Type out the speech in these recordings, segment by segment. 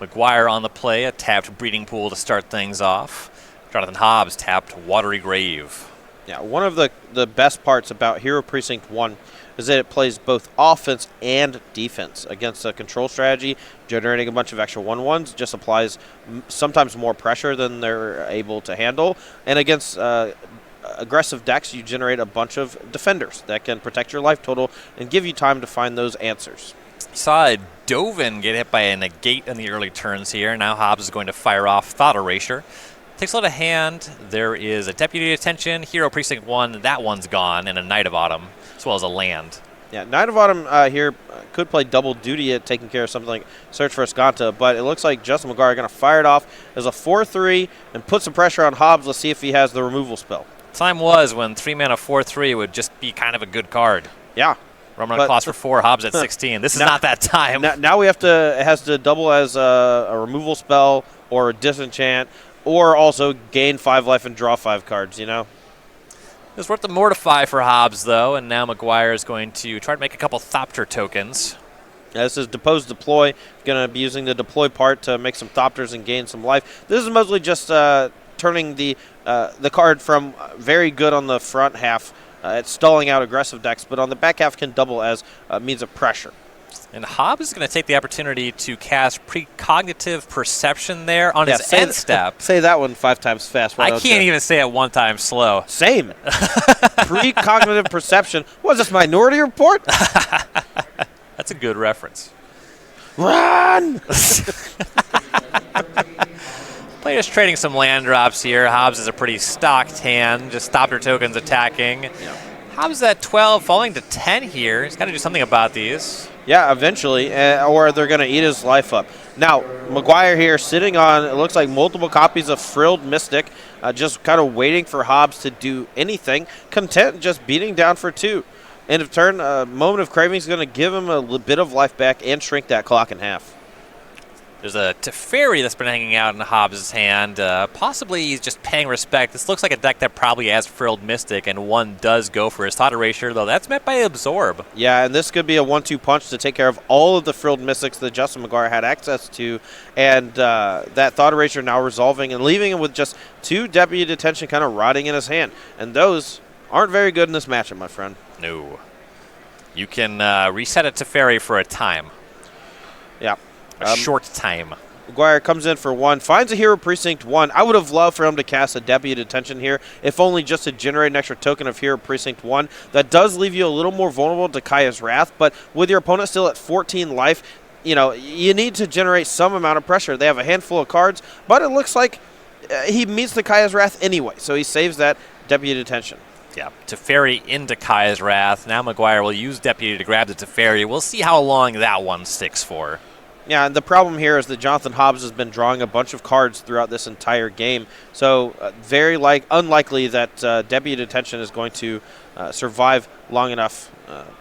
Maguire on the play, a tapped Breeding Pool to start things off. Jonathan Hobbs tapped Watery Grave. Yeah, one of the best parts about Hero Precinct 1 is that it plays both offense and defense. Against a control strategy, generating a bunch of extra 1/1s just applies sometimes more pressure than they're able to handle. And against aggressive decks, you generate a bunch of defenders that can protect your life total and give you time to find those answers. Saw Dovin get hit by a negate in the early turns here. Now Hobbs is going to fire off Thought Erasure. Takes a lot of hand. There is a Deputy Attention, Hero Precinct 1, that one's gone, and a Knight of Autumn, as well as a land. Yeah, Knight of Autumn here could play double duty at taking care of something like Search for Escanta, but it looks like Justin Maguire going to fire it off as a 4-3 and put some pressure on Hobbs. Let's see if he has the removal spell. Time was when 3-mana 4-3 would just be kind of a good card. Yeah. Roman Claws for 4, Hobbs at 16. This is not that time. Now we have to, it has to double as a removal spell or a disenchant, or also gain 5 life and draw 5 cards, you know? It's worth the Mortify for Hobbs, though, and now Maguire is going to try to make a couple Thopter tokens. Yeah, this is Depose Deploy. Going to be using the Deploy part to make some Thopters and gain some life. This is mostly just turning the card from very good on the front half. It's stalling out aggressive decks, but on the back half can double as a means of pressure. And Hobbs is going to take the opportunity to cast Precognitive Perception there on his end step. Say that one 5 times fast. I can't even say it 1 time slow. Same. Precognitive Perception. What is this, Minority Report? That's a good reference. Run! Players trading some land drops here. Hobbs is a pretty stocked hand. Just Thopter tokens attacking. Yeah. Hobbs at 12, falling to 10 here. He's got to do something about these. Yeah, eventually, or they're going to eat his life up. Now, Maguire here sitting on, it looks like multiple copies of Frilled Mystic, just kind of waiting for Hobbs to do anything, content just beating down for 2. End of turn, Moment of Craving is going to give him a bit of life back and shrink that clock in half. There's a Teferi that's been hanging out in Hobbs' hand. Possibly he's just paying respect. This looks like a deck that probably has Frilled Mystic, and one does go for his Thought Erasure, though that's met by Absorb. Yeah, and this could be a 1-2 punch to take care of all of the Frilled Mystics that Justin Maguire had access to, and that Thought Erasure now resolving and leaving him with just 2 Deputy Detention kind of rotting in his hand. And those aren't very good in this matchup, my friend. No. You can reset a Teferi for a time. Yeah. A short time. Maguire comes in for 1, finds a Hero Precinct 1. I would have loved for him to cast a Deputy Detention here, if only just to generate an extra token of Hero Precinct 1. That does leave you a little more vulnerable to Kaya's Wrath, but with your opponent still at 14 life, you know, you need to generate some amount of pressure. They have a handful of cards, but it looks like he meets the Kaya's Wrath anyway, so he saves that Deputy Detention. Yeah, Teferi into Kaya's Wrath. Now Maguire will use Deputy to grab the Teferi. We'll see how long that one sticks for. Yeah, and the problem here is that Jonathan Hobbs has been drawing a bunch of cards throughout this entire game. So very unlikely that Deputy Detention is going to survive long enough.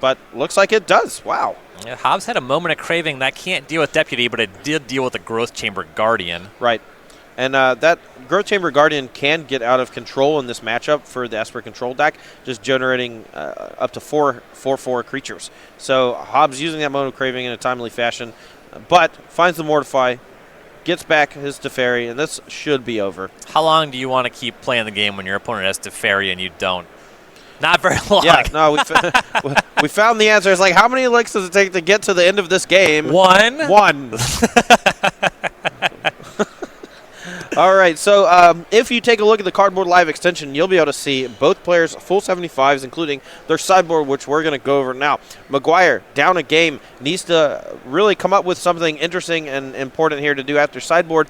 But looks like it does. Wow. Yeah, Hobbs had a Moment of Craving. That can't deal with Deputy, but it did deal with the Growth Chamber Guardian. Right. And that Growth Chamber Guardian can get out of control in this matchup for the Esper Control deck, just generating up to 4/4 creatures. So Hobbs using that Moment of Craving in a timely fashion, but finds the Mortify, gets back his Teferi, and this should be over. How long do you want to keep playing the game when your opponent has Teferi and you don't? Not very long. Yeah, no, we found the answer. It's like, how many licks does it take to get to the end of this game? 1. 1. All right, so if you take a look at the Cardboard Live extension, you'll be able to see both players' full 75s, including their sideboard, which we're going to go over now. Maguire, down a game, needs to really come up with something interesting and important here to do after sideboard.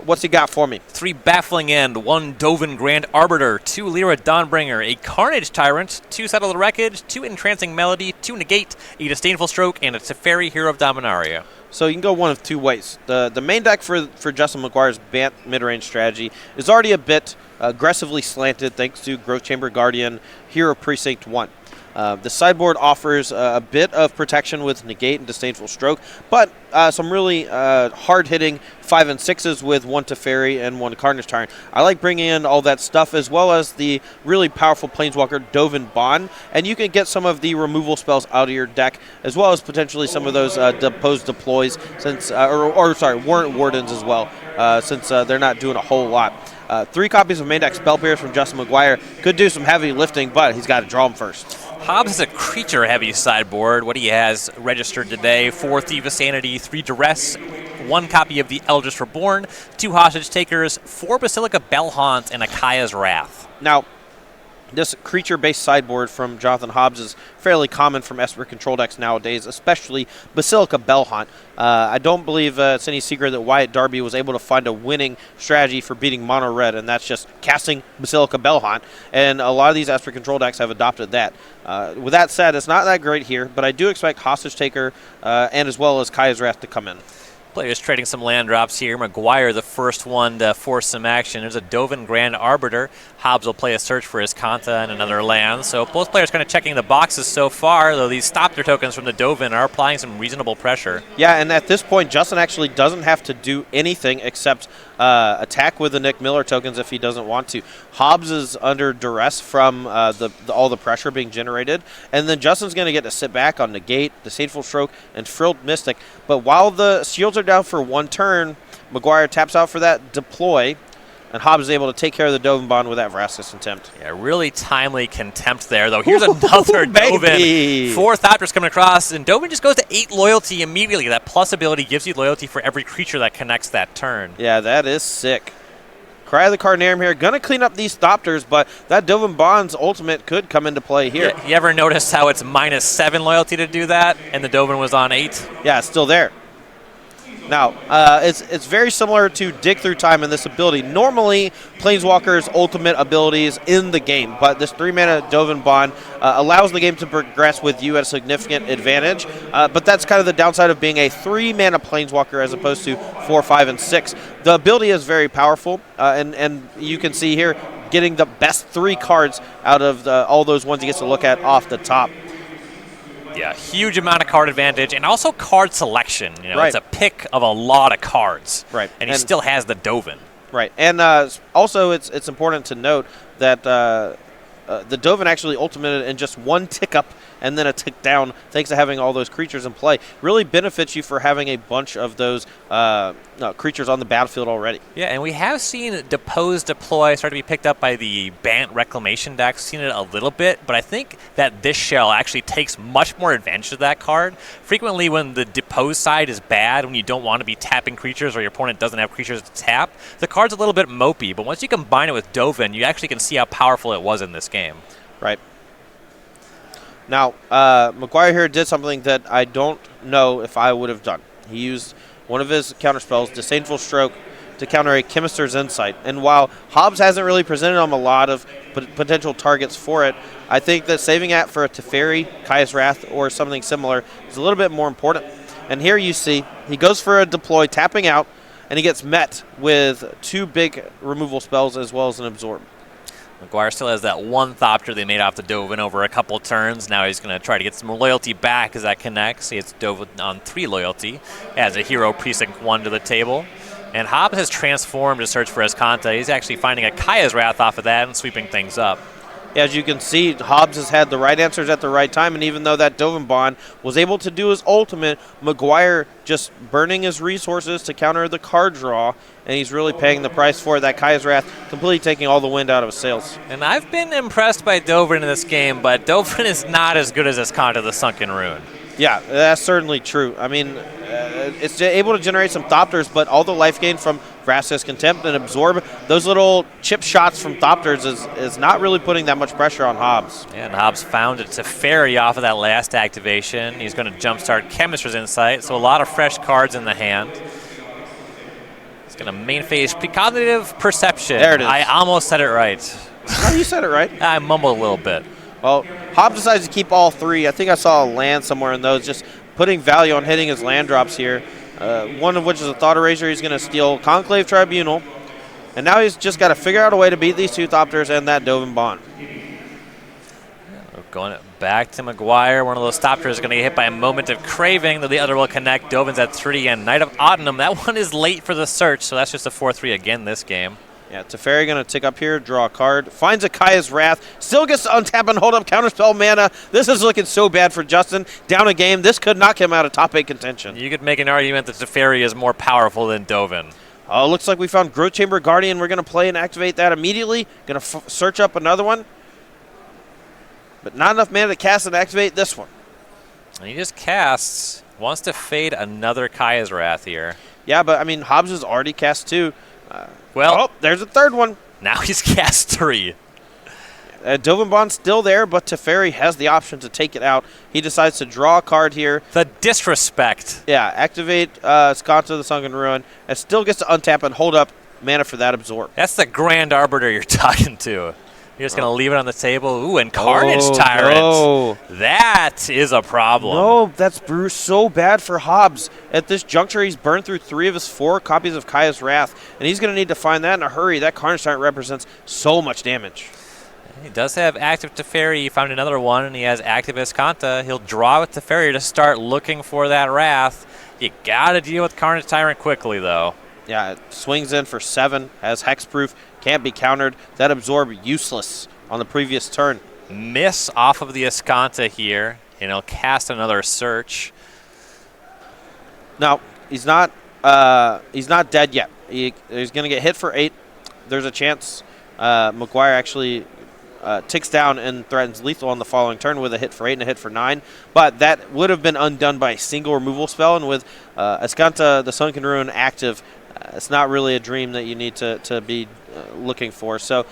What's he got for me? 3 Baffling End, 1 Dovin Grand Arbiter, 2 Lyra Dawnbringer, a Carnage Tyrant, 2 Settle the Wreckage, 2 Entrancing Melody, 2 Negate, a Disdainful Stroke, and a Teferi Hero of Dominaria. So you can go one of 2 ways. The main deck for Justin Maguire's Bant mid-range strategy is already a bit aggressively slanted thanks to Growth Chamber Guardian, Hero Precinct 1. The sideboard offers a bit of protection with Negate and Disdainful Stroke, but some really hard-hitting 5 and 6s with 1 Teferi and 1 Carnage Tyrant. I like bringing in all that stuff, as well as the really powerful Planeswalker Dovin Bond, and you can get some of the removal spells out of your deck, as well as potentially some of those Deposed Deploys, since Warrant Wardens as well, since they're not doing a whole lot. 3 copies of main deck Spell Pierce from Justin Maguire could do some heavy lifting, but he's got to draw them first. Hobbs is a creature-heavy sideboard. What he has registered today: 4 Thief of Sanity, 3 Duress, 1 copy of the Eldritch Reborn, 2 Hostage Takers, 4 Basilica Bellhaunt, and a Kaya's Wrath. Now, this creature-based sideboard from Jonathan Hobbs is fairly common from Esper control decks nowadays, especially Basilica Bellhaunt. I don't believe it's any secret that Wyatt Darby was able to find a winning strategy for beating Mono Red, and that's just casting Basilica Bellhaunt. And a lot of these Esper control decks have adopted that. With that said, it's not that great here, but I do expect Hostage Taker and as well as Kaya's Wrath to come in. Players trading some land drops here. Maguire, the first one to force some action. There's a Dovin Grand Arbiter. Hobbs will play a search for his Kanta and another land. So both players kind of checking the boxes so far, though these stop their tokens from the Dovin are applying some reasonable pressure. Yeah, and at this point, Justin actually doesn't have to do anything except attack with the Nick Miller tokens if he doesn't want to. Hobbs is under duress from all the pressure being generated, and then Justin's going to get to sit back on Negate, Disdainful Stroke, and Frilled Mystic. But while the shields are down for 1 turn, Maguire taps out for that deploy, and Hobbs is able to take care of the Dovin Bond with that Vraska's Contempt. Yeah, really timely Contempt there, though. Here's another Dovin. 4 Thopters coming across, and Dovin just goes to 8 loyalty immediately. That plus ability gives you loyalty for every creature that connects that turn. Yeah, that is sick. Cry of the Carnarium here. Going to clean up these Thopters, but that Dovin Bond's ultimate could come into play here. Yeah, you ever notice how it's -7 loyalty to do that, and the Dovin was on 8? Yeah, it's still there. Now, it's very similar to Dig Through Time in this ability. Normally, Planeswalker's ultimate abilities in the game, but this 3-mana Dovin Bond allows the game to progress with you at a significant advantage, but that's kind of the downside of being a 3-mana Planeswalker as opposed to 4, 5, and 6. The ability is very powerful, and you can see here getting the best 3 cards out of all those ones he gets to look at off the top. Yeah, huge amount of card advantage, and also card selection. You know, right. It's a pick of a lot of cards. Right. And he still has the Dovin. Right. And also it's important to note that the Dovin actually ultimated in just 1 tick up and then a tick down, thanks to having all those creatures in play. Really benefits you for having a bunch of those creatures on the battlefield already. Yeah, and we have seen Deposed Deploy start to be picked up by the Bant Reclamation deck. Seen it a little bit, but I think that this shell actually takes much more advantage of that card. Frequently when the Deposed side is bad, when you don't want to be tapping creatures or your opponent doesn't have creatures to tap, the card's a little bit mopey, but once you combine it with Dovin, you actually can see how powerful it was in this game. Right. Now, Maguire here did something that I don't know if I would have done. He used one of his counterspells, Disdainful Stroke, to counter a Chemister's Insight. And while Hobbs hasn't really presented him a lot of potential targets for it, I think that saving it for a Teferi, Kaya's Wrath, or something similar is a little bit more important. And here you see he goes for a deploy, tapping out, and he gets met with 2 big removal spells as well as an Absorb. Maguire still has that 1 Thopter they made off the Dovin over a couple turns. Now he's going to try to get some loyalty back as that connects. He hits Dovin on 3 loyalty, adds a Hero Precinct 1 to the table. And Hobbs has transformed to search for his Kanta. He's actually finding a Kaya's Wrath off of that and sweeping things up. As you can see, Hobbs has had the right answers at the right time, and even though that Dovin Bond was able to do his ultimate, Maguire just burning his resources to counter the card draw, and he's really paying the price for it. That Kaya's Wrath completely taking all the wind out of his sails. And I've been impressed by Dovin in this game, but Dovin is not as good as his Kanta, the Sunken Rune. Yeah, that's certainly true. I mean, it's able to generate some Thopters, but all the life gain from Vraska's Contempt and Absorb, those little chip shots from Thopters is not really putting that much pressure on Hobbs. Yeah, and Hobbs found it to Teferi off of that last activation. He's going to jumpstart Chemister's Insight, so a lot of fresh cards in the hand. He's going to main phase Precognitive Perception. There it is. I almost said it right. Oh, you said it right. I mumbled a little bit. Well, Hobbs decides to keep all 3. I think I saw a land somewhere in those, just putting value on hitting his land drops here. One of which is a Thought Eraser. He's going to steal Conclave Tribunal. And now he's just got to figure out a way to beat these 2 Thopters and that Dovin Bond. Yeah, we're going Back to Maguire. One of those stoppers is going to get hit by a Moment of Craving, though the other will connect. Dovin's at 3, and Knight of Autumn. That one is late for the search, so that's just a 4-3 again this game. Yeah, Teferi going to tick up here, draw a card, finds a Kaya's Wrath, still gets to untap and hold up counterspell mana. This is looking so bad for Justin. Down a game, this could knock him out of top 8 contention. You could make an argument that Teferi is more powerful than Dovin. Oh, looks like we found Growth Chamber Guardian. We're going to play and activate that immediately. Going to search up another one. But not enough mana to cast and activate this one. And he just casts, wants to fade another Kaya's Wrath here. Yeah, but I mean, Hobbs has already cast 2. Well, there's a third one. Now he's cast 3. Dovin Bond's still there, but Teferi has the option to take it out. He decides to draw a card here. The disrespect. Yeah, activate Skanta the Sunken Ruin, and still gets to untap and hold up mana for that absorb. That's the Grand Arbiter you're talking to. You're just going to leave it on the table. Ooh, and Carnage Tyrant. No. That is a problem. No, that's so bad for Hobbs. At this juncture, he's burned through 3 of his 4 copies of Kaya's Wrath, and he's going to need to find that in a hurry. That Carnage Tyrant represents so much damage. He does have active Teferi. He found another one, and he has active Iskanta. He'll draw with Teferi to start looking for that Wrath. You got to deal with Carnage Tyrant quickly, though. Yeah, it swings in for 7, has Hexproof, can't be countered. That absorb useless on the previous turn. Miss off of the Iskanta here, and he'll cast another search. No, he's not dead yet. He's going to get hit for 8. There's a chance Maguire actually ticks down and threatens lethal on the following turn with a hit for 8 and a hit for 9. But that would have been undone by a single removal spell, and with Iskanta the Sunken Ruin active, it's not really a dream that you need to be looking for. So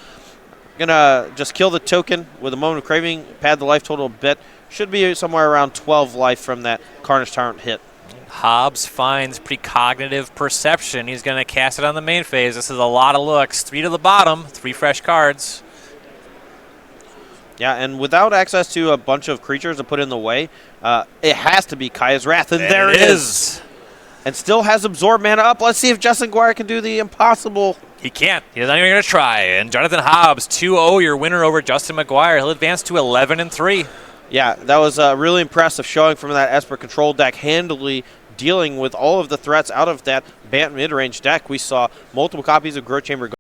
going to just kill the token with a Moment of Craving, pad the life total a bit. Should be somewhere around 12 life from that Carnage Tyrant hit. Hobbs finds Precognitive Perception. He's going to cast it on the main phase. This is a lot of looks. 3 to the bottom, 3 fresh cards. Yeah, and without access to a bunch of creatures to put in the way, it has to be Kaya's Wrath, and there it is. And still has Absorb mana up. Let's see if Justin Maguire can do the impossible. He can't. He's not even going to try. And Jonathan Hobbs, 2-0, your winner over Justin Maguire. He'll advance to 11-3. Yeah, that was really impressive showing from that Esper Control deck, handily dealing with all of the threats out of that Bant mid-range deck. We saw multiple copies of Growth Chamber